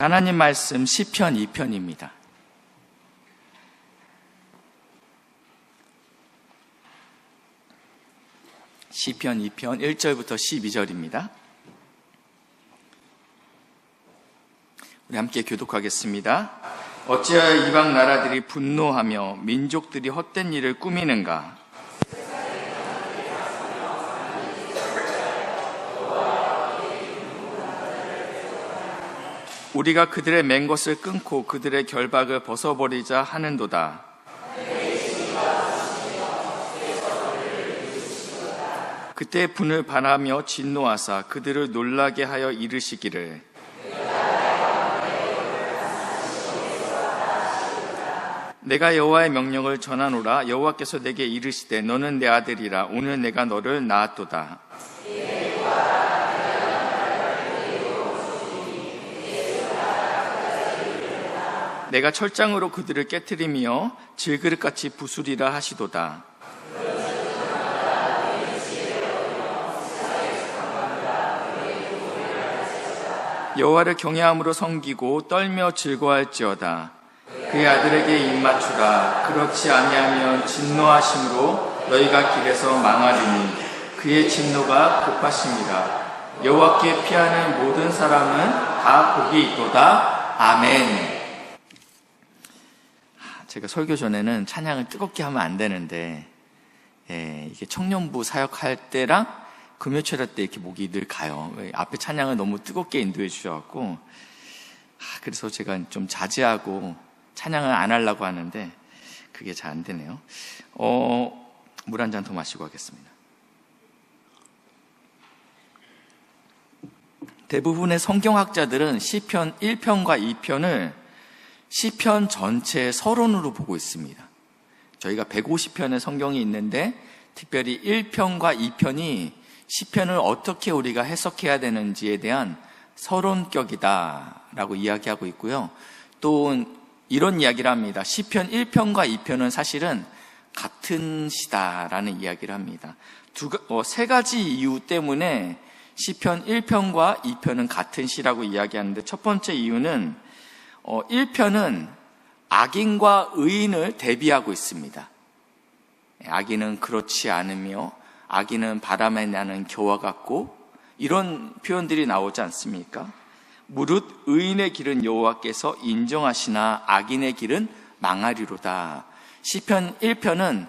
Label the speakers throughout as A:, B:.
A: 하나님 말씀 시편 2편입니다. 시편 2편 1절부터 12절입니다. 우리 함께 교독하겠습니다. 어찌하여 이방 나라들이 분노하며 민족들이 헛된 일을 꾸미는가? 우리가 그들의 맨 것을 끊고 그들의 결박을 벗어버리자 하는도다. 그때 분을 바라며 진노하사 그들을 놀라게 하여 이르시기를 내가 여호와의 명령을 전하노라. 여호와께서 내게 이르시되 너는 내 아들이라. 오늘 내가 너를 낳았도다. 내가 철장으로 그들을 깨트리며 질그릇같이 부수리라 하시도다. 여호와를 경외함으로 섬기고 떨며 즐거워할지어다. 그의 아들에게 입맞추라. 그렇지 아니하면 진노하심으로 너희가 길에서 망하리니 그의 진노가 급하심이라. 여호와께 피하는 모든 사람은 다 복이 있도다. 아멘. 제가 설교 전에는 찬양을 뜨겁게 하면 안 되는데, 이게 청년부 사역할 때랑 금요철야 때 이렇게 목이 늘 가요. 앞에 찬양을 너무 뜨겁게 인도해 주셔갖고, 그래서 제가 좀 자제하고 찬양을 안 하려고 하는데, 그게 잘 안 되네요. 물 한 잔 더 마시고 하겠습니다. 대부분의 성경학자들은 시편 1편과 2편을 시편 전체의 서론으로 보고 있습니다. 저희가 150편의 성경이 있는데 특별히 1편과 2편이 시편을 어떻게 우리가 해석해야 되는지에 대한 서론격이다라고 이야기하고 있고요. 또 이런 이야기를 합니다. 시편 1편과 2편은 사실은 같은 시다라는 이야기를 합니다. 세 가지 이유 때문에 시편 1편과 2편은 같은 시라고 이야기하는데, 첫 번째 이유는 1편은 악인과 의인을 대비하고 있습니다. 악인은 그렇지 않으며 악인은 바람에 나는 겨와 같고 이런 표현들이 나오지 않습니까? 무릇 의인의 길은 여호와께서 인정하시나 악인의 길은 망하리로다. 시편 1편은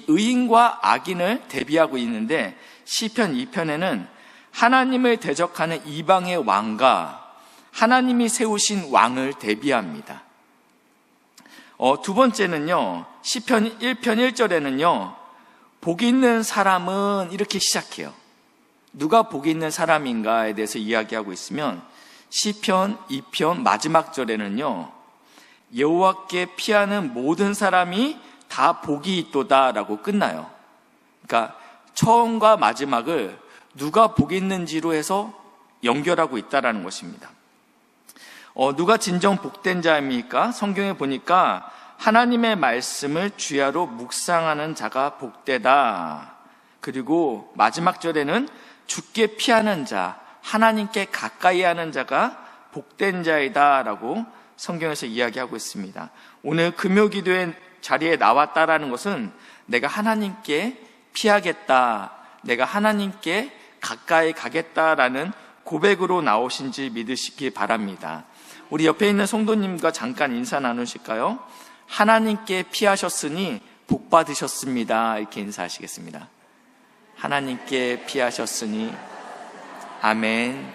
A: 의인과 악인을 대비하고 있는데, 시편 2편에는 하나님을 대적하는 이방의 왕과 하나님이 세우신 왕을 대비합니다. 두 번째는요, 시편 1편 1절에는요, 복 있는 사람은 이렇게 시작해요. 누가 복 있는 사람인가에 대해서 이야기하고 있으면, 시편 2편 마지막 절에는요, 여호와께 피하는 모든 사람이 다 복이 있도다라고 끝나요. 그러니까 처음과 마지막을 누가 복 있는지로 해서 연결하고 있다라는 것입니다. 누가 진정 복된 자입니까? 성경에 보니까 하나님의 말씀을 주야로 묵상하는 자가 복되다. 그리고 마지막 절에는 주께 피하는 자, 하나님께 가까이 하는 자가 복된 자이다 라고 성경에서 이야기하고 있습니다. 오늘 금요기도의 자리에 나왔다라는 것은 내가 하나님께 피하겠다, 내가 하나님께 가까이 가겠다라는 고백으로 나오신지 믿으시기 바랍니다. 우리 옆에 있는 성도님과 잠깐 인사 나누실까요? 하나님께 피하셨으니 복 받으셨습니다. 이렇게 인사하시겠습니다. 하나님께 피하셨으니 아멘.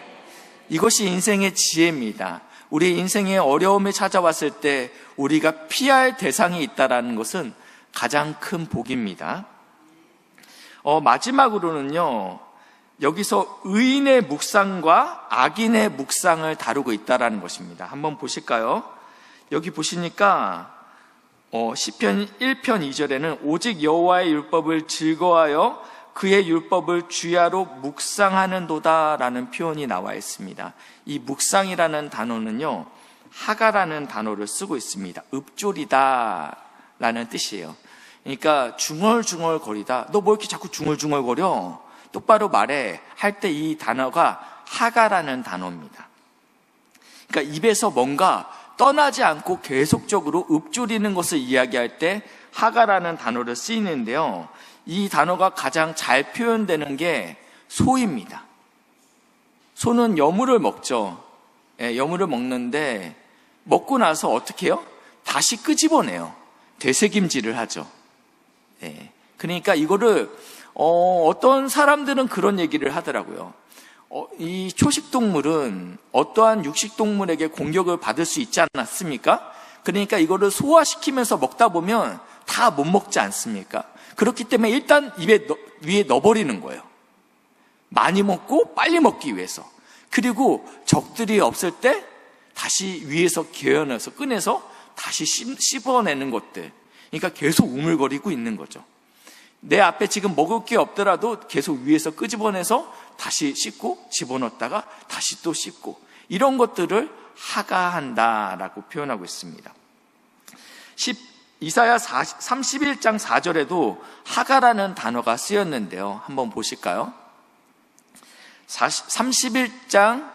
A: 이것이 인생의 지혜입니다. 우리 인생의 어려움이 찾아왔을 때 우리가 피할 대상이 있다는 것은 가장 큰 복입니다. 마지막으로는요, 여기서 의인의 묵상과 악인의 묵상을 다루고 있다는 것입니다. 한번 보실까요? 여기 보시니까 시편 1편 2절에는 오직 여호와의 율법을 즐거워하여 그의 율법을 주야로 묵상하는도다라는 표현이 나와 있습니다. 이 묵상이라는 단어는요, 하가라는 단어를 쓰고 있습니다. 읊조리다라는 뜻이에요. 그러니까 중얼중얼거리다. 너 뭐 이렇게 자꾸 중얼중얼거려? 똑바로 말해. 할 때 이 단어가 하가라는 단어입니다. 그러니까 입에서 뭔가 떠나지 않고 계속적으로 읊조리는 것을 이야기할 때 하가라는 단어를 쓰이는데요. 이 단어가 가장 잘 표현되는 게 소입니다. 소는 여물을 먹죠. 여물을 먹는데 먹고 나서 어떻게 해요? 다시 끄집어내요. 되새김질을 하죠. 그러니까 이거를 어떤 사람들은 그런 얘기를 하더라고요. 이 초식동물은 어떠한 육식동물에게 공격을 받을 수 있지 않았습니까? 그러니까 이거를 소화시키면서 먹다 보면 다 못 먹지 않습니까? 그렇기 때문에 일단 위에 넣어버리는 거예요. 많이 먹고 빨리 먹기 위해서. 그리고 적들이 없을 때 다시 위에서 개어내서 꺼내서 다시 씹어내는 것들. 그러니까 계속 우물거리고 있는 거죠. 내 앞에 지금 먹을 게 없더라도 계속 위에서 끄집어내서 다시 씹고 집어넣었다가 다시 또 씹고, 이런 것들을 하가한다라고 표현하고 있습니다. 이사야 31장 4절에도 하가라는 단어가 쓰였는데요. 한번 보실까요? 31장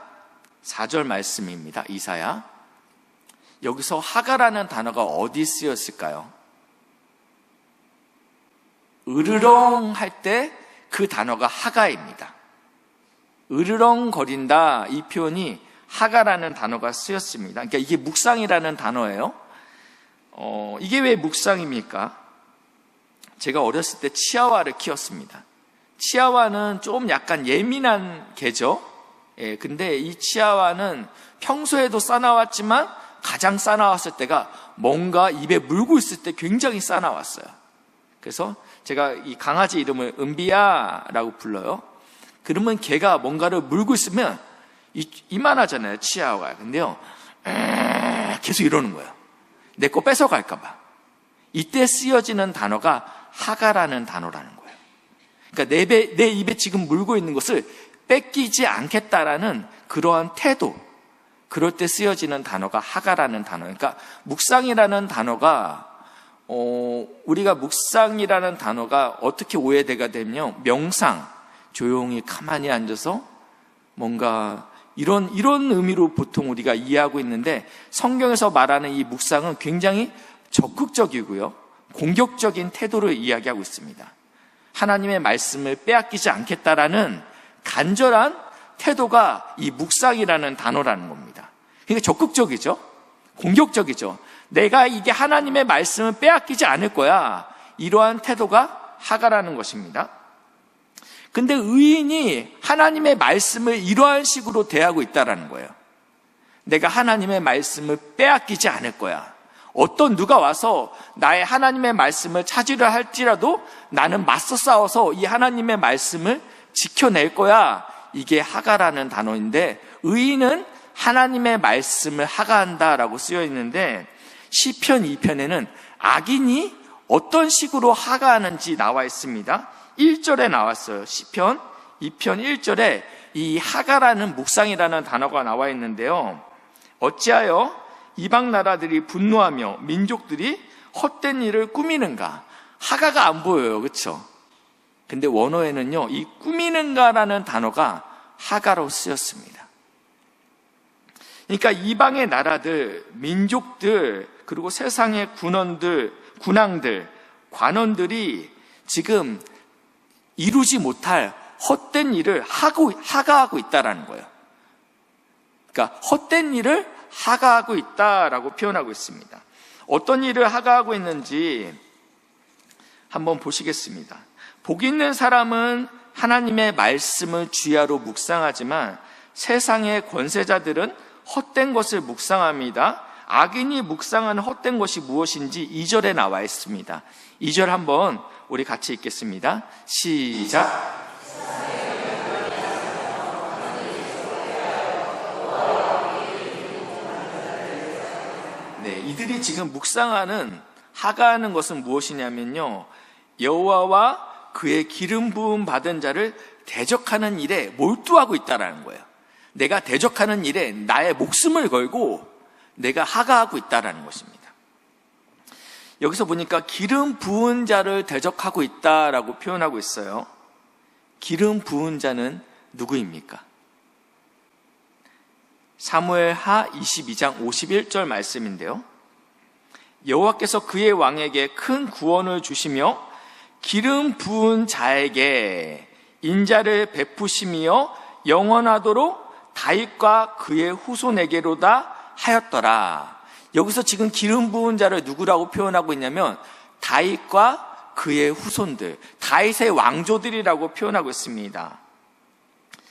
A: 4절 말씀입니다. 이사야. 여기서 하가라는 단어가 어디 쓰였을까요? 으르렁 할 때 그 단어가 하가입니다. 으르렁거린다, 이 표현이 하가라는 단어가 쓰였습니다. 그러니까 이게 묵상이라는 단어예요. 이게 왜 묵상입니까? 제가 어렸을 때 치아와를 키웠습니다. 치아와는 좀 약간 예민한 개죠. 근데 이 치아와는 평소에도 싸나왔지만 가장 싸나왔을 때가 뭔가 입에 물고 있을 때 굉장히 싸나왔어요. 그래서 제가 이 강아지 이름을 은비야라고 불러요. 그러면 걔가 뭔가를 물고 있으면 이만하잖아요, 치아와가. 근데요, 계속 이러는 거예요. 내 거 뺏어갈까봐. 이때 쓰여지는 단어가 하가라는 단어라는 거예요. 그러니까 내 입에 지금 물고 있는 것을 뺏기지 않겠다라는 그러한 태도, 그럴 때 쓰여지는 단어가 하가라는 단어. 그러니까 묵상이라는 단어가 우리가 묵상이라는 단어가 어떻게 오해되가 되면요, 명상, 조용히 가만히 앉아서 뭔가 이런 의미로 보통 우리가 이해하고 있는데, 성경에서 말하는 이 묵상은 굉장히 적극적이고요, 공격적인 태도를 이야기하고 있습니다. 하나님의 말씀을 빼앗기지 않겠다라는 간절한 태도가 이 묵상이라는 단어라는 겁니다. 그러니까 적극적이죠, 공격적이죠. 내가 이게 하나님의 말씀을 빼앗기지 않을 거야, 이러한 태도가 하가라는 것입니다. 근데 의인이 하나님의 말씀을 이러한 식으로 대하고 있다는 거예요. 내가 하나님의 말씀을 빼앗기지 않을 거야. 어떤 누가 와서 나의 하나님의 말씀을 찾으려 할지라도 나는 맞서 싸워서 이 하나님의 말씀을 지켜낼 거야. 이게 하가라는 단어인데, 의인은 하나님의 말씀을 하가한다라고 쓰여 있는데, 시편 2편에는 악인이 어떤 식으로 하가하는지 나와 있습니다. 1절에 나왔어요. 시편 2편 1절에 이 하가라는 묵상이라는 단어가 나와 있는데요. 어찌하여 이방 나라들이 분노하며 민족들이 헛된 일을 꾸미는가? 하가가 안 보여요, 그렇죠? 근데 원어에는요, 이 꾸미는가라는 단어가 하가로 쓰였습니다. 그러니까 이방의 나라들, 민족들, 그리고 세상의 군왕들, 관원들이 지금 이루지 못할 헛된 일을 하가하고 있다라는 거예요. 그러니까 헛된 일을 하가하고 있다라고 표현하고 있습니다. 어떤 일을 하가하고 있는지 한번 보시겠습니다. 복 있는 사람은 하나님의 말씀을 주야로 묵상하지만 세상의 권세자들은 헛된 것을 묵상합니다. 악인이 묵상하는 헛된 것이 무엇인지 2절에 나와 있습니다. 2절 한번 우리 같이 읽겠습니다. 시작. 네, 이들이 지금 묵상하는, 하가하는 것은 무엇이냐면요, 여호와와 그의 기름 부음 받은 자를 대적하는 일에 몰두하고 있다라는 거예요. 내가 대적하는 일에 나의 목숨을 걸고 내가 하가하고 있다라는 것입니다. 여기서 보니까 기름 부은 자를 대적하고 있다라고 표현하고 있어요. 기름 부은 자는 누구입니까? 사무엘하 22장 51절 말씀인데요. 여호와께서 그의 왕에게 큰 구원을 주시며 기름 부은 자에게 인자를 베푸시며 영원하도록 다윗과 그의 후손에게로다 하였더라. 여기서 지금 기름 부은 자를 누구라고 표현하고 있냐면 다윗과 그의 후손들, 다윗의 왕조들이라고 표현하고 있습니다.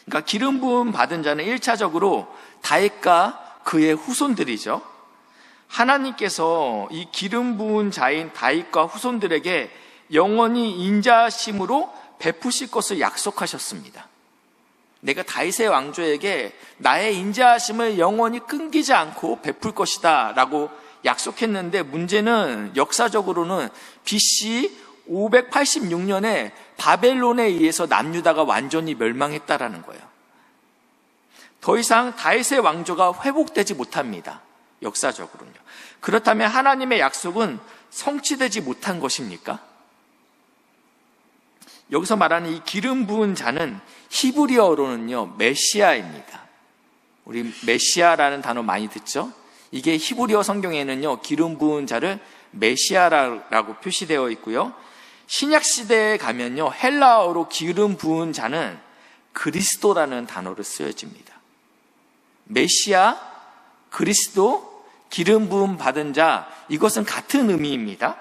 A: 그러니까 기름 부음 받은 자는 1차적으로 다윗과 그의 후손들이죠. 하나님께서 이 기름 부은 자인 다윗과 후손들에게 영원히 인자하심으로 베푸실 것을 약속하셨습니다. 내가 다윗의 왕조에게 나의 인자하심을 영원히 끊기지 않고 베풀 것이다 라고 약속했는데, 문제는 역사적으로는 BC 586년에 바벨론에 의해서 남유다가 완전히 멸망했다라는 거예요. 더 이상 다윗의 왕조가 회복되지 못합니다. 역사적으로는요. 그렇다면 하나님의 약속은 성취되지 못한 것입니까? 여기서 말하는 이 기름 부은 자는 히브리어로는요, 메시아입니다. 우리 메시아라는 단어 많이 듣죠? 이게 히브리어 성경에는요, 기름 부은 자를 메시아라고 표시되어 있고요. 신약 시대에 가면요, 헬라어로 기름 부은 자는 그리스도라는 단어로 쓰여집니다. 메시아, 그리스도, 기름 부음 받은 자, 이것은 같은 의미입니다.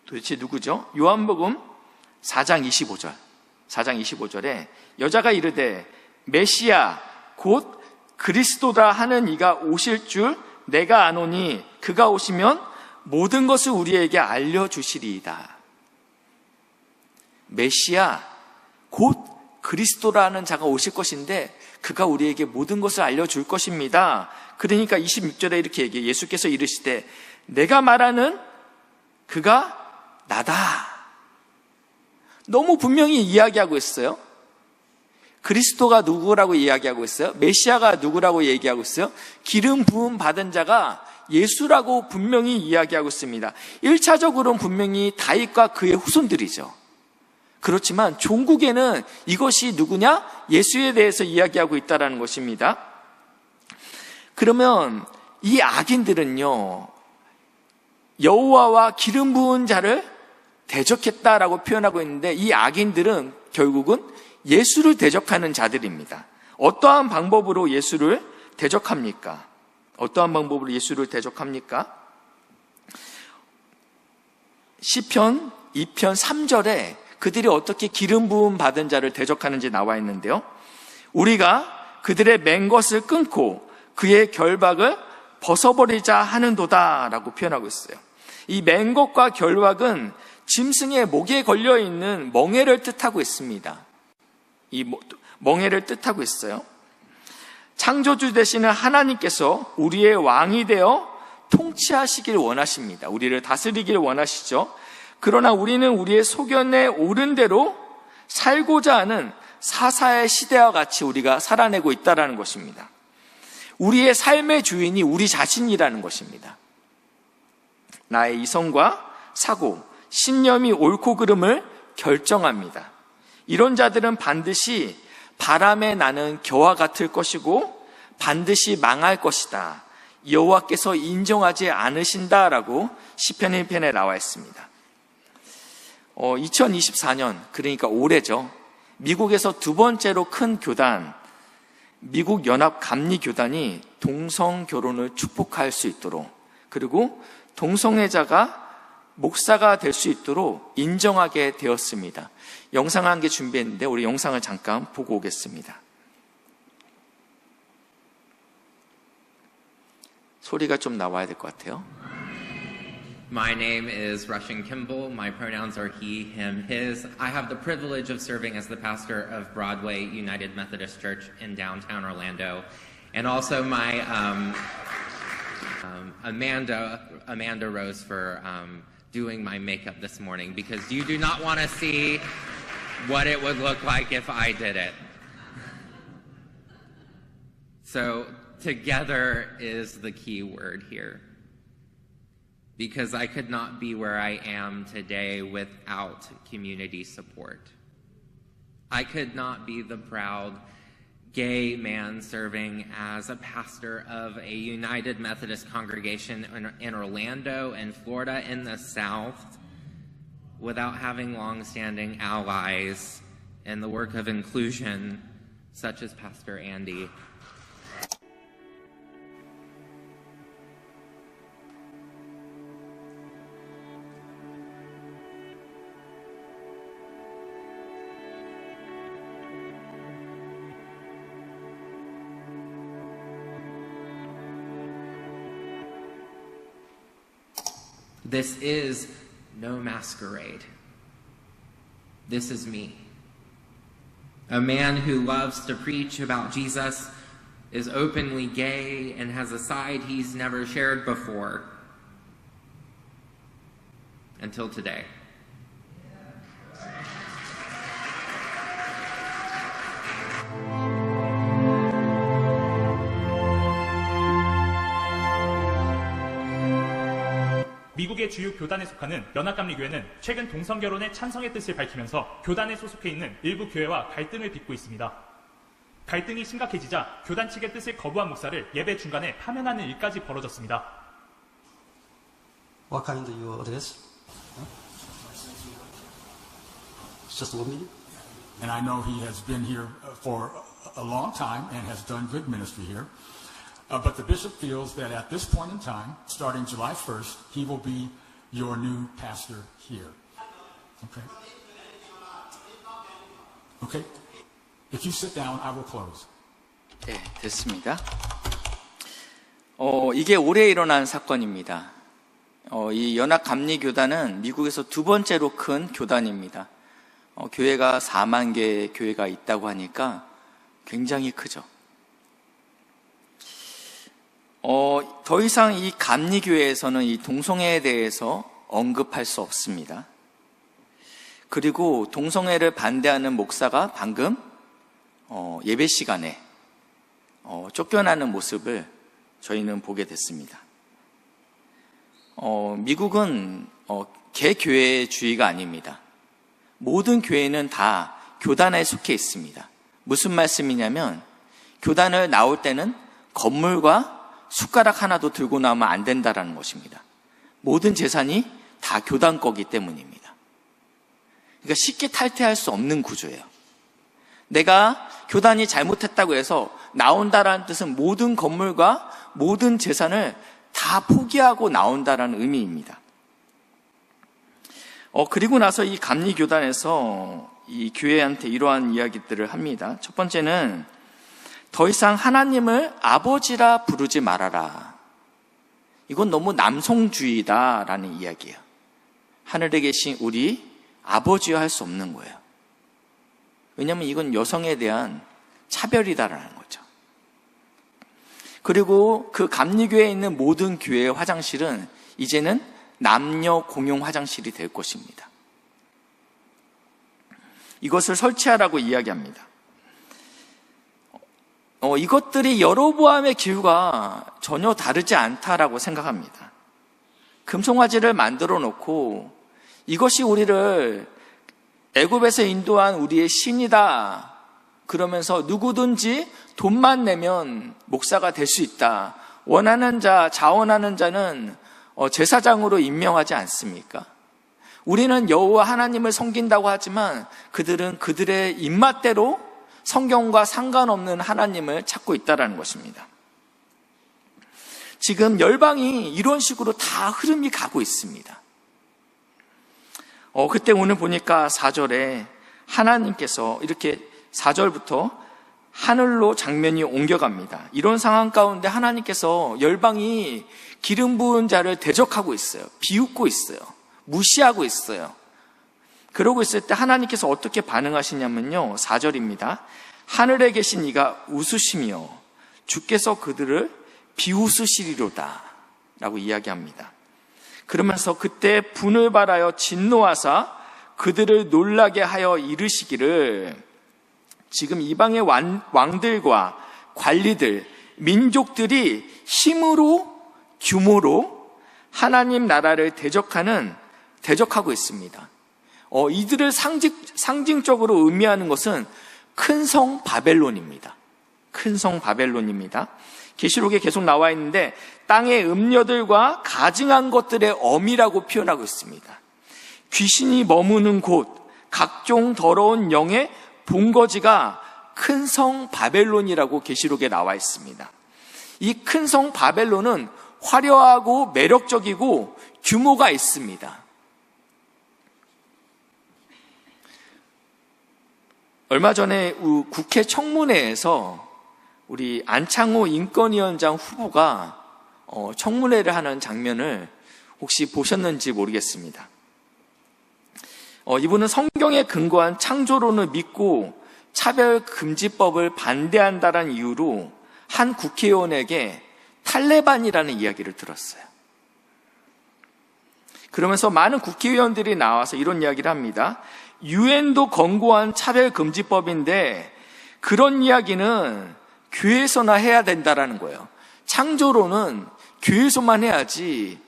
A: 도대체 누구죠? 요한복음 4장 25절에 여자가 이르되 메시아 곧 그리스도다 하는 이가 오실 줄 내가 아노니 그가 오시면 모든 것을 우리에게 알려주시리이다. 메시아 곧 그리스도라는 자가 오실 것인데 그가 우리에게 모든 것을 알려줄 것입니다. 그러니까 26절에 이렇게 얘기해요. 예수께서 이르시되 내가 말하는 그가 나다. 너무 분명히 이야기하고 있어요. 그리스도가 누구라고 이야기하고 있어요? 메시아가 누구라고 얘기하고 있어요? 기름 부음 받은 자가 예수라고 분명히 이야기하고 있습니다. 1차적으로는 분명히 다윗과 그의 후손들이죠. 그렇지만 종국에는 이것이 누구냐? 예수에 대해서 이야기하고 있다는 것입니다. 그러면 이 악인들은요, 여호와와 기름 부은 자를 대적했다라고 표현하고 있는데, 이 악인들은 결국은 예수를 대적하는 자들입니다. 어떠한 방법으로 예수를 대적합니까? 어떠한 방법으로 예수를 대적합니까? 시편 2편 3절에 그들이 어떻게 기름 부음 받은 자를 대적하는지 나와 있는데요. 우리가 그들의 맨 것을 끊고 그의 결박을 벗어버리자 하는도다 라고 표현하고 있어요. 이 맨 것과 결박은 짐승의 목에 걸려있는 멍에를 뜻하고 있습니다. 이 멍에를 뜻하고 있어요. 창조주 되시는 하나님께서 우리의 왕이 되어 통치하시길 원하십니다. 우리를 다스리길 원하시죠. 그러나 우리는 우리의 소견에 옳은 대로 살고자 하는 사사의 시대와 같이 우리가 살아내고 있다는 것입니다. 우리의 삶의 주인이 우리 자신이라는 것입니다. 나의 이성과 사고, 신념이 옳고 그름을 결정합니다. 이런 자들은 반드시 바람에 나는 겨와 같을 것이고 반드시 망할 것이다. 여호와께서 인정하지 않으신다라고 시편 1편에 나와 있습니다. 2024년, 그러니까 올해죠. 미국에서 두 번째로 큰 교단, 미국 연합 감리 교단이 동성 결혼을 축복할 수 있도록, 그리고 동성애자가 목사가 될 수 있도록 인정하게 되었습니다. 영상 한 개 준비했는데 우리 영상을 잠깐 보고 오겠습니다. 소리가 좀 나와야 될 것 같아요.
B: My name is Russian Kimball. My pronouns are he, him, his. I have the privilege of serving as the pastor of Broadway United Methodist Church in downtown Orlando. And also my Amanda Rose for doing my makeup this morning, because you do not want to see what it would look like if I did it. So together is the key word here. Because I could not be where I am today without community support. I could not be the proud gay man serving as a pastor of a United Methodist congregation in Orlando and Florida in the South without having long-standing allies in the work of inclusion, such as Pastor Andy. This is no masquerade. This is me. A man who loves to preach about Jesus, is openly gay, and has a side he's never shared before. Until today.
C: 미국의 주요 교단에 속하는 연합감리교회는 최근 동성결혼의 찬성의 뜻을 밝히면서 교단에 소속해 있는 일부 교회와 갈등을 빚고 있습니다. 갈등이 심각해지자 교단 측의 뜻을 거부한 목사를 예배 중간에 파면하는 일까지 벌어졌습니다.
D: What kind of your address? Just 1 minute?
E: And I know he has been here for a long time and has done good ministry here. But the bishop feels that at this point in time, starting July 1st, he will be your new pastor here. Okay? Okay? If you sit down, I will close.
A: 네, 됐습니다. 이게 올해 일어난 사건입니다. 이 연합감리교단은 미국에서 두 번째로 큰 교단입니다. 교회가 4만 개의 교회가 있다고 하니까 굉장히 크죠. 더 이상 이 감리교회에서는 이 동성애에 대해서 언급할 수 없습니다. 그리고 동성애를 반대하는 목사가 방금 예배 시간에 쫓겨나는 모습을 저희는 보게 됐습니다. 미국은 개교회주의가 아닙니다. 모든 교회는 다 교단에 속해 있습니다. 무슨 말씀이냐면 교단을 나올 때는 건물과 숟가락 하나도 들고 나오면 안 된다라는 것입니다. 모든 재산이 다 교단 거기 때문입니다. 그러니까 쉽게 탈퇴할 수 없는 구조예요. 내가 교단이 잘못했다고 해서 나온다라는 뜻은 모든 건물과 모든 재산을 다 포기하고 나온다라는 의미입니다. 그리고 나서 이 감리교단에서 이 교회한테 이러한 이야기들을 합니다. 첫 번째는 더 이상 하나님을 아버지라 부르지 말아라. 이건 너무 남성주의다라는 이야기예요. 하늘에 계신 우리 아버지여 할 수 없는 거예요. 왜냐하면 이건 여성에 대한 차별이다라는 거죠. 그리고 그 감리교회에 있는 모든 교회의 화장실은 이제는 남녀 공용 화장실이 될 것입니다. 이것을 설치하라고 이야기합니다. 이것들이 여로보암의 기후가 전혀 다르지 않다라고 생각합니다. 금송아지를 만들어 놓고 이것이 우리를 애굽에서 인도한 우리의 신이다. 그러면서 누구든지 돈만 내면 목사가 될 수 있다. 원하는 자, 자원하는 자는 제사장으로 임명하지 않습니까? 우리는 여호와 하나님을 섬긴다고 하지만 그들은 그들의 입맛대로 성경과 상관없는 하나님을 찾고 있다는 것입니다. 지금 열방이 이런 식으로 다 흐름이 가고 있습니다. 그때 오늘 보니까 4절에 하나님께서 이렇게 4절부터 하늘로 장면이 옮겨갑니다. 이런 상황 가운데 하나님께서 열방이 기름 부은 자를 대적하고 있어요. 비웃고 있어요. 무시하고 있어요. 그러고 있을 때 하나님께서 어떻게 반응하시냐면요. 4절입니다. 하늘에 계신 이가 웃으시며 주께서 그들을 비웃으시리로다 라고 이야기합니다. 그러면서 그때 분을 발하여 진노하사 그들을 놀라게 하여 이르시기를 지금 이방의 왕들과 관리들, 민족들이 힘으로 규모로 하나님 나라를 대적하고 있습니다. 이들을 상징적으로 의미하는 것은 큰 성 바벨론입니다. 큰 성 바벨론입니다. 계시록에 계속 나와 있는데 땅의 음녀들과 가증한 것들의 엄이라고 표현하고 있습니다. 귀신이 머무는 곳, 각종 더러운 영의 본거지가 큰 성 바벨론이라고 계시록에 나와 있습니다. 이 큰 성 바벨론은 화려하고 매력적이고 규모가 있습니다. 얼마 전에 국회 청문회에서 우리 안창호 인권위원장 후보가 청문회를 하는 장면을 혹시 보셨는지 모르겠습니다. 이분은 성경에 근거한 창조론을 믿고 차별금지법을 반대한다는 이유로 한 국회의원에게 탈레반이라는 이야기를 들었어요. 그러면서 많은 국회의원들이 나와서 이런 이야기를 합니다. 유엔도 권고한 차별금지법인데 그런 이야기는 교회에서나 해야 된다라는 거예요. 창조론은 교회에서만 해야지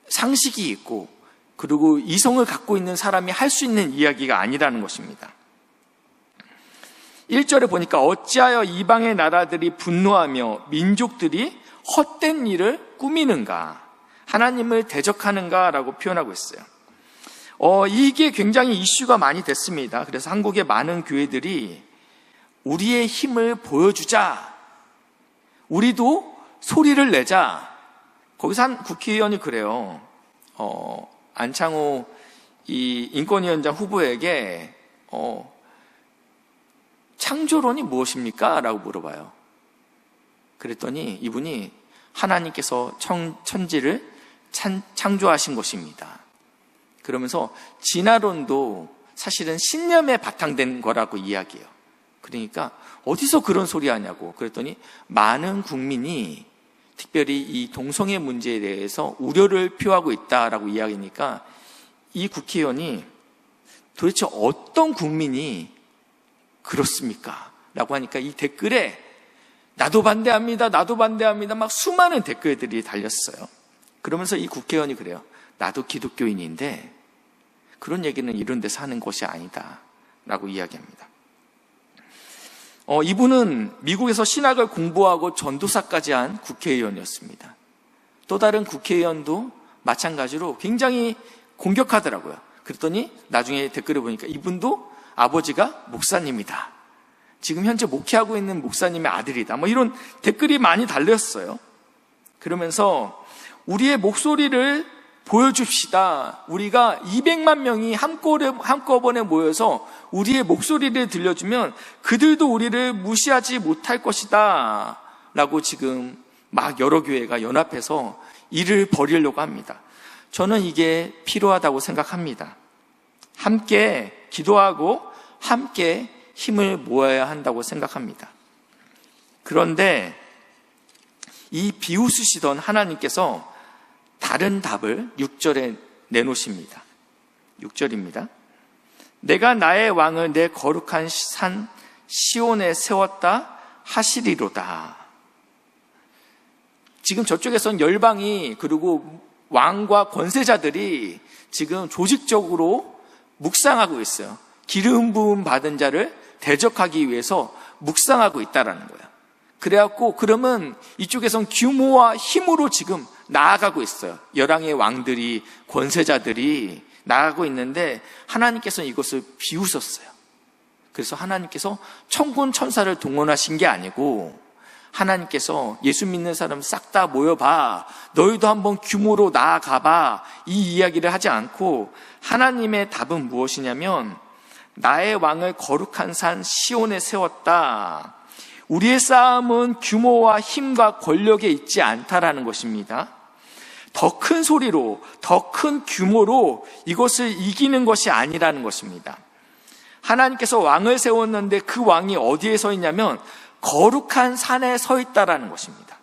A: 상식이 있고 그리고 이성을 갖고 있는 사람이 할 수 있는 이야기가 아니라는 것입니다. 1절에 보니까 어찌하여 이방의 나라들이 분노하며 민족들이 헛된 일을 꾸미는가, 하나님을 대적하는가 라고 표현하고 있어요. 이게 굉장히 이슈가 많이 됐습니다. 그래서 한국의 많은 교회들이 우리의 힘을 보여주자, 우리도 소리를 내자. 거기서 한 국회의원이 그래요. 안창호 이 인권위원장 후보에게 창조론이 무엇입니까? 라고 물어봐요. 그랬더니 이분이 하나님께서 천지를 창조하신 것입니다. 그러면서 진화론도 사실은 신념에 바탕된 거라고 이야기해요. 그러니까 어디서 그런 소리 하냐고. 그랬더니 많은 국민이 특별히 이 동성애 문제에 대해서 우려를 표하고 있다라고 이야기하니까 이 국회의원이 도대체 어떤 국민이 그렇습니까? 라고 하니까 이 댓글에 나도 반대합니다. 나도 반대합니다. 막 수많은 댓글들이 달렸어요. 그러면서 이 국회의원이 그래요. 나도 기독교인인데 그런 얘기는 이런 데서 하는 것이 아니다. 라고 이야기합니다. 이분은 미국에서 신학을 공부하고 전도사까지 한 국회의원이었습니다. 또 다른 국회의원도 마찬가지로 굉장히 공격하더라고요. 그랬더니 나중에 댓글을 보니까 이분도 아버지가 목사님이다. 지금 현재 목회하고 있는 목사님의 아들이다. 뭐 이런 댓글이 많이 달렸어요. 그러면서 우리의 목소리를 보여줍시다. 우리가 200만 명이 한꺼번에 모여서 우리의 목소리를 들려주면 그들도 우리를 무시하지 못할 것이다. 라고 지금 막 여러 교회가 연합해서 일을 벌이려고 합니다. 저는 이게 필요하다고 생각합니다. 함께 기도하고 함께 힘을 모아야 한다고 생각합니다. 그런데 이 비웃으시던 하나님께서 다른 답을 6절에 내놓으십니다. 6절입니다. 내가 나의 왕을 내 거룩한 산 시온에 세웠다 하시리로다. 지금 저쪽에선 열방이 그리고 왕과 권세자들이 지금 조직적으로 묵상하고 있어요. 기름 부음 받은 자를 대적하기 위해서 묵상하고 있다라는 거예요. 그래갖고 그러면 이쪽에선 규모와 힘으로 지금 나아가고 있어요. 열왕의 왕들이, 권세자들이 나아가고 있는데 하나님께서는 이것을 비웃었어요. 그래서 하나님께서 천군 천사를 동원하신 게 아니고 하나님께서 예수 믿는 사람 싹 다 모여봐, 너희도 한번 규모로 나아가봐, 이 이야기를 하지 않고 하나님의 답은 무엇이냐면 나의 왕을 거룩한 산 시온에 세웠다. 우리의 싸움은 규모와 힘과 권력에 있지 않다라는 것입니다. 더 큰 소리로, 더 큰 규모로 이것을 이기는 것이 아니라는 것입니다. 하나님께서 왕을 세웠는데 그 왕이 어디에 서 있냐면 거룩한 산에 서 있다라는 것입니다.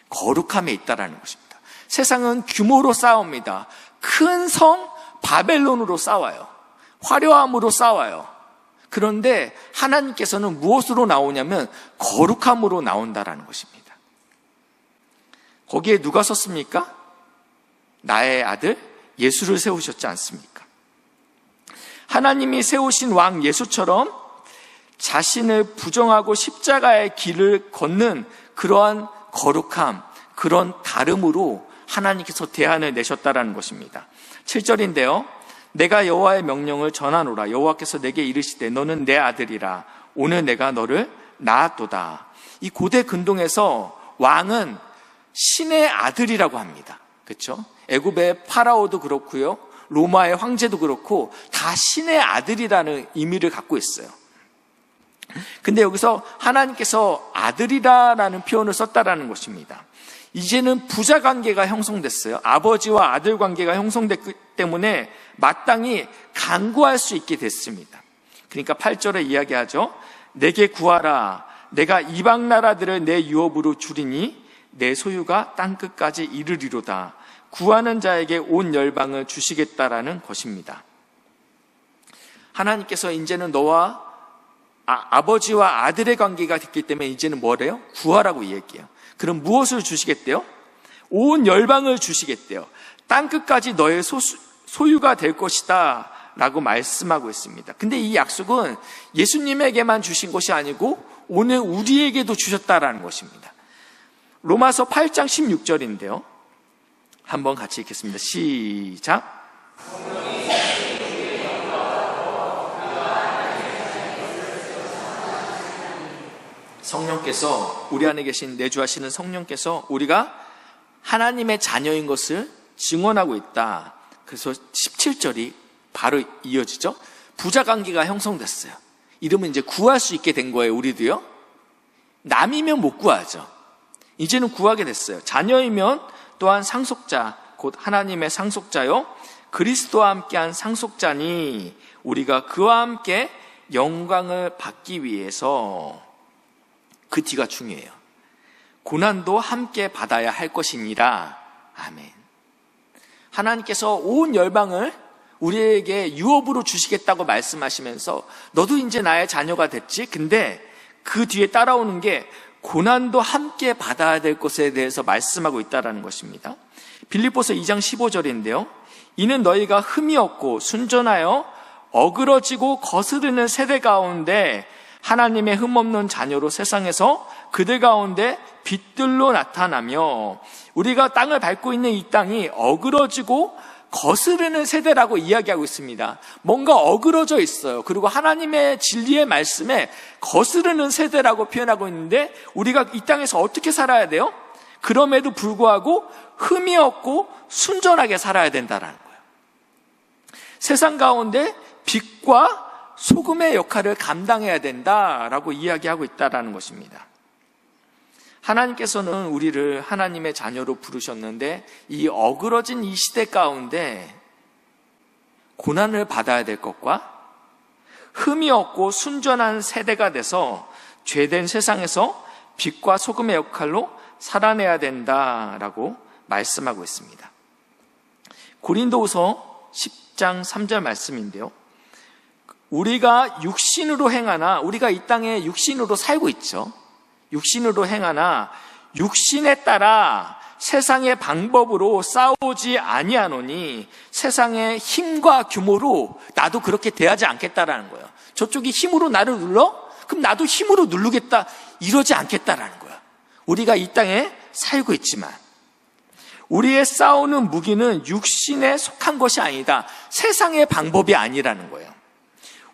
A: 거룩함에 있다라는 것입니다. 세상은 규모로 싸웁니다. 큰 성 바벨론으로 싸워요. 화려함으로 싸워요. 그런데 하나님께서는 무엇으로 나오냐면 거룩함으로 나온다라는 것입니다. 거기에 누가 섰습니까? 나의 아들 예수를 세우셨지 않습니까? 하나님이 세우신 왕 예수처럼 자신을 부정하고 십자가의 길을 걷는 그러한 거룩함, 그런 다름으로 하나님께서 대안을 내셨다라는 것입니다. 7절인데요. 내가 여호와의 명령을 전하노라. 여호와께서 내게 이르시되 너는 내 아들이라. 오늘 내가 너를 낳았도다. 이 고대 근동에서 왕은 신의 아들이라고 합니다. 그렇죠? 애굽의 파라오도 그렇고요. 로마의 황제도 그렇고 다 신의 아들이라는 의미를 갖고 있어요. 근데 여기서 하나님께서 아들이라는 표현을 썼다라는 것입니다. 이제는 부자 관계가 형성됐어요. 아버지와 아들 관계가 형성됐기 때문에 마땅히 간구할 수 있게 됐습니다. 그러니까 8절에 이야기하죠. 내게 구하라. 내가 이방 나라들을 내 유업으로 주리니 내 소유가 땅끝까지 이르리로다. 구하는 자에게 온 열방을 주시겠다라는 것입니다. 하나님께서 이제는 너와 아버지와 아들의 관계가 됐기 때문에 이제는 뭐래요? 구하라고 얘기해요. 그럼 무엇을 주시겠대요? 온 열방을 주시겠대요. 땅끝까지 너의 소유가 될 것이다 라고 말씀하고 있습니다. 근데 이 약속은 예수님에게만 주신 것이 아니고 오늘 우리에게도 주셨다라는 것입니다. 로마서 8장 16절인데요. 한번 같이 읽겠습니다. 시작. 성령께서, 우리 안에 계신 내주하시는 성령께서 우리가 하나님의 자녀인 것을 증언하고 있다. 그래서 17절이 바로 이어지죠. 부자 관계가 형성됐어요. 이러면 이제 구할 수 있게 된 거예요. 우리도요. 남이면 못 구하죠. 이제는 구하게 됐어요. 자녀이면 또한 상속자, 곧 하나님의 상속자요, 그리스도와 함께한 상속자니 우리가 그와 함께 영광을 받기 위해서, 그 뒤가 중요해요. 고난도 함께 받아야 할 것이니라. 아멘. 하나님께서 온 열방을 우리에게 유업으로 주시겠다고 말씀하시면서 너도 이제 나의 자녀가 됐지? 근데 그 뒤에 따라오는 게 고난도 함께 받아야 될 것에 대해서 말씀하고 있다는 것입니다. 빌립보서 2장 15절인데요. 이는 너희가 흠이 없고 순전하여 어그러지고 거스르는 세대 가운데 하나님의 흠없는 자녀로 세상에서 그들 가운데 빛들로 나타나며, 우리가 땅을 밟고 있는 이 땅이 어그러지고 거스르는 세대라고 이야기하고 있습니다. 뭔가 어그러져 있어요. 그리고 하나님의 진리의 말씀에 거스르는 세대라고 표현하고 있는데 우리가 이 땅에서 어떻게 살아야 돼요? 그럼에도 불구하고 흠이 없고 순전하게 살아야 된다는 거예요. 세상 가운데 빛과 소금의 역할을 감당해야 된다라고 이야기하고 있다는 것입니다. 하나님께서는 우리를 하나님의 자녀로 부르셨는데 이 어그러진 이 시대 가운데 고난을 받아야 될 것과 흠이 없고 순전한 세대가 돼서 죄된 세상에서 빛과 소금의 역할로 살아내야 된다라고 말씀하고 있습니다. 고린도후서 10장 3절 말씀인데요. 우리가 육신으로 행하나, 우리가 이 땅에 육신으로 살고 있죠. 육신으로 행하나 육신에 따라 세상의 방법으로 싸우지 아니하노니 세상의 힘과 규모로 나도 그렇게 대하지 않겠다라는 거예요. 저쪽이 힘으로 나를 눌러? 그럼 나도 힘으로 누르겠다, 이러지 않겠다라는 거예요. 우리가 이 땅에 살고 있지만 우리의 싸우는 무기는 육신에 속한 것이 아니다. 세상의 방법이 아니라는 거예요.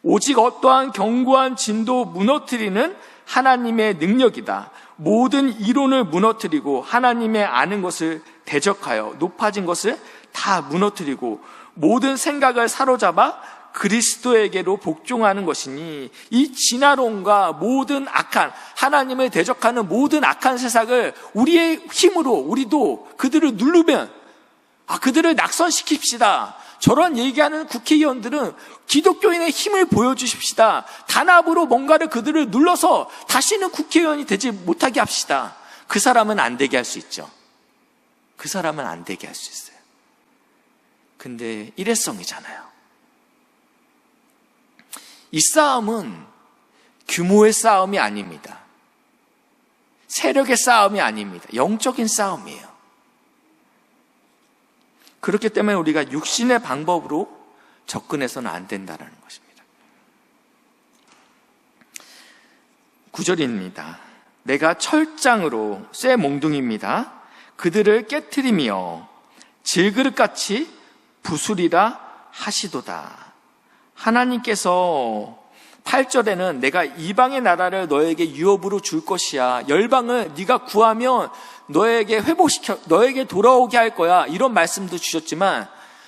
A: 오직 어떠한 견고한 진도 무너뜨리는 하나님의 능력이다. 모든 이론을 무너뜨리고 하나님의 아는 것을 대적하여 높아진 것을 다 무너뜨리고 모든 생각을 사로잡아 그리스도에게로 복종하는 것이니, 이 진화론과 모든 악한, 하나님을 대적하는 모든 악한 세상을 우리의 힘으로 우리도 그들을 누르면 그들을 낙선시킵시다. 저런 얘기하는 국회의원들은 기독교인의 힘을 보여주십시다. 단합으로 뭔가를 그들을 눌러서 다시는 국회의원이 되지 못하게 합시다. 그 사람은 안 되게 할 수 있죠. 그 사람은 안 되게 할 수 있어요. 근데 일회성이잖아요. 이 싸움은 규모의 싸움이 아닙니다. 세력의 싸움이 아닙니다. 영적인 싸움이에요. 그렇기 때문에 우리가 육신의 방법으로 접근해서는 안 된다는 것입니다. 9절입니다. 내가 철장으로 쇠 몽둥이입니다. 그들을 깨트리며 질그릇같이 부수리라 하시도다. 하나님께서 8절에는 내가 이방의 나라를 너에게 유업으로 줄 것이야. 열방을 네가 구하면 너에게 회복시켜, 너에게 돌아오게 할 거야. 이런 말씀도 주셨지만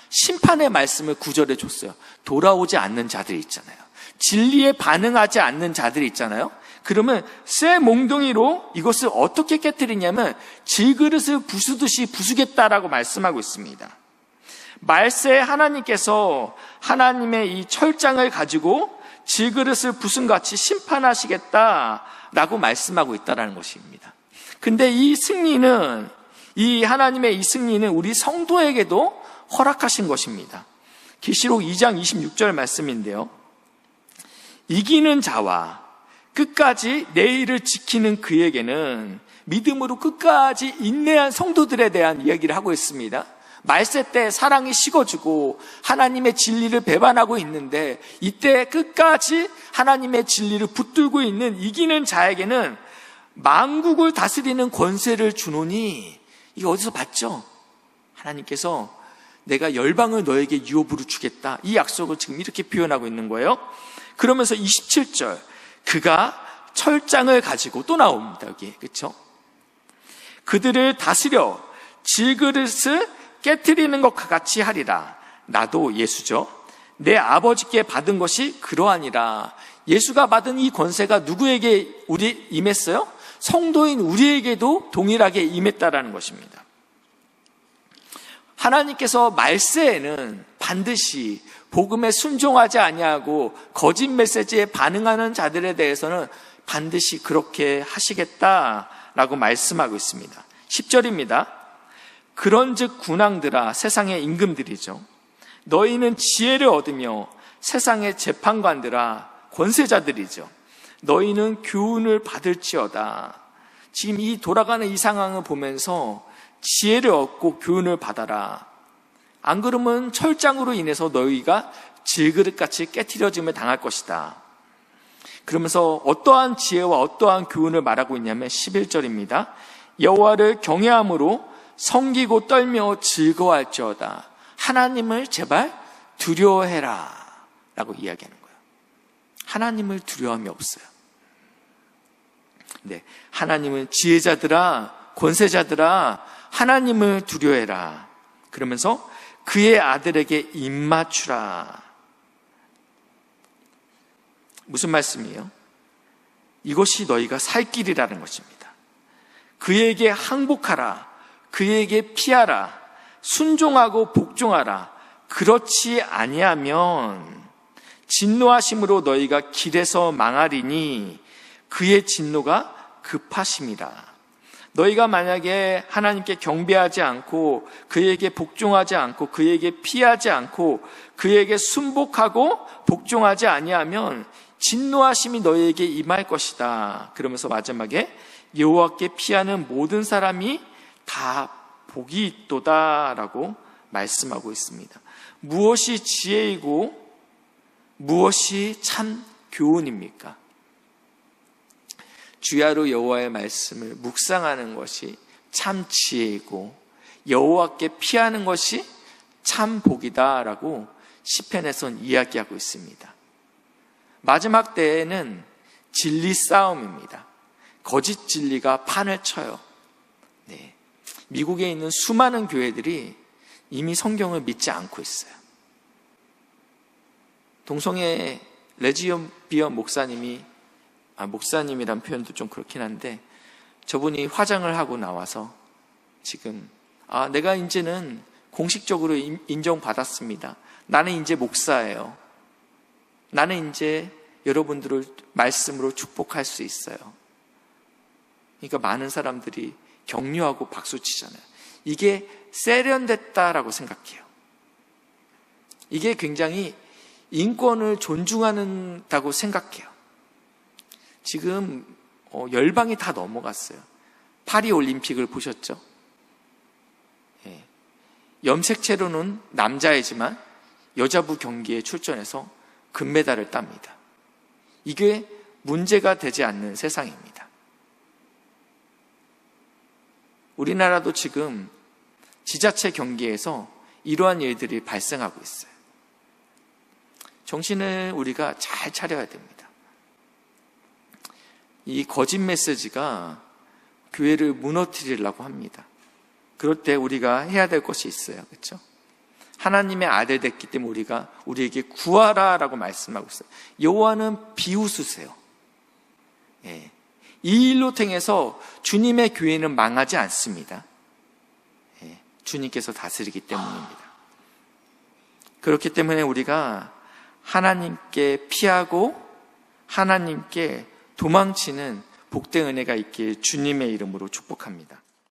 A: 심판의 말씀을 9절에 줬어요. 돌아오지 않는 자들이 있잖아요. 진리에 반응하지 않는 자들이 있잖아요. 그러면 쇠 몽둥이로 이것을 어떻게 깨뜨리냐면 질그릇을 부수듯이 부수겠다라고 말씀하고 있습니다. 말세에 하나님께서 하나님의 이 철장을 가지고 질그릇을 부순같이 심판하시겠다라고 말씀하고 있다는 것입니다. 근데 이 승리는, 이 하나님의 이 승리는 우리 성도에게도 허락하신 것입니다. 계시록 2장 26절 말씀인데요. 이기는 자와 끝까지 내 일을 지키는 그에게는 믿음으로 끝까지 인내한 성도들에 대한 이야기를 하고 있습니다. 말세 때 사랑이 식어지고 하나님의 진리를 배반하고 있는데 이때 끝까지 하나님의 진리를 붙들고 있는 이기는 자에게는 만국을 다스리는 권세를 주노니, 이게 어디서 봤죠? 하나님께서 내가 열방을 너에게 유업으로 주겠다, 이 약속을 지금 이렇게 표현하고 있는 거예요. 그러면서 27절, 그가 철장을 가지고 또 나옵니다. 여기, 그렇죠? 그들을 다스려 질그릇을 깨트리는 것과 같이 하리라. 나도 예수죠. 내 아버지께 받은 것이 그러하니라. 예수가 받은 이 권세가 누구에게 임했어요? 성도인 우리에게도 동일하게 임했다라는 것입니다. 하나님께서 말세에는 반드시 복음에 순종하지 아니하고 거짓 메시지에 반응하는 자들에 대해서는 반드시 그렇게 하시겠다라고 말씀하고 있습니다. 10절입니다. 그런즉 군왕들아, 세상의 임금들이죠. 너희는 지혜를 얻으며 세상의 재판관들아, 권세자들이죠. 너희는 교훈을 받을지어다. 지금 이 돌아가는 이 상황을 보면서 지혜를 얻고 교훈을 받아라. 안 그러면 철장으로 인해서 너희가 질그릇같이 깨트려짐을 당할 것이다. 그러면서 어떠한 지혜와 어떠한 교훈을 말하고 있냐면 11절입니다. 여호와를 경외함으로 섬기고 떨며 즐거워할지어다. 하나님을 제발 두려워해라 라고 이야기하는 거예요. 하나님을 두려움이 없어요. 네, 하나님은 지혜자들아, 권세자들아, 하나님을 두려워해라. 그러면서 그의 아들에게 입맞추라. 무슨 말씀이에요? 이것이 너희가 살 길이라는 것입니다. 그에게 항복하라. 그에게 피하라. 순종하고 복종하라. 그렇지 아니하면 진노하심으로 너희가 길에서 망하리니 그의 진노가 급하심이라. 너희가 만약에 하나님께 경배하지 않고 그에게 복종하지 않고 그에게 피하지 않고 그에게 순복하고 복종하지 아니하면 진노하심이 너희에게 임할 것이다. 그러면서 마지막에 여호와께 피하는 모든 사람이 다 복이 있도다라고 말씀하고 있습니다. 무엇이 지혜이고 무엇이 참 교훈입니까? 주야로 여호와의 말씀을 묵상하는 것이 참 지혜이고 여호와께 피하는 것이 참 복이다라고 시편에선 이야기하고 있습니다. 마지막 때에는 진리 싸움입니다. 거짓 진리가 판을 쳐요. 네. 미국에 있는 수많은 교회들이 이미 성경을 믿지 않고 있어요. 동성애 레즈비언 목사님이, 목사님이란 표현도 좀 그렇긴 한데, 저분이 화장을 하고 나와서 지금 내가 이제는 공식적으로 인정받았습니다. 나는 이제 목사예요. 나는 이제 여러분들을 말씀으로 축복할 수 있어요. 그러니까 많은 사람들이 격려하고 박수치잖아요. 이게 세련됐다라고 생각해요. 이게 굉장히 인권을 존중한다고 생각해요. 지금 열방이 다 넘어갔어요. 파리 올림픽을 보셨죠? 예. 염색체로는 남자이지만 여자부 경기에 출전해서 금메달을 땁니다. 이게 문제가 되지 않는 세상입니다. 우리나라도 지금 지자체 경계에서 이러한 일들이 발생하고 있어요. 정신을 우리가 잘 차려야 됩니다. 이 거짓 메시지가 교회를 무너뜨리려고 합니다. 그럴 때 우리가 해야 될 것이 있어요. 그렇죠? 하나님의 아들 됐기 때문에 우리가 우리에게 구하라라고 말씀하고 있어요. 여호와는 비웃으세요. 예. 이 일로 통해서 주님의 교회는 망하지 않습니다. 예. 주님께서 다스리기 때문입니다. 그렇기 때문에 우리가 하나님께 피하고 하나님께 도망치는 복된 은혜가 있길 주님의 이름으로 축복합니다.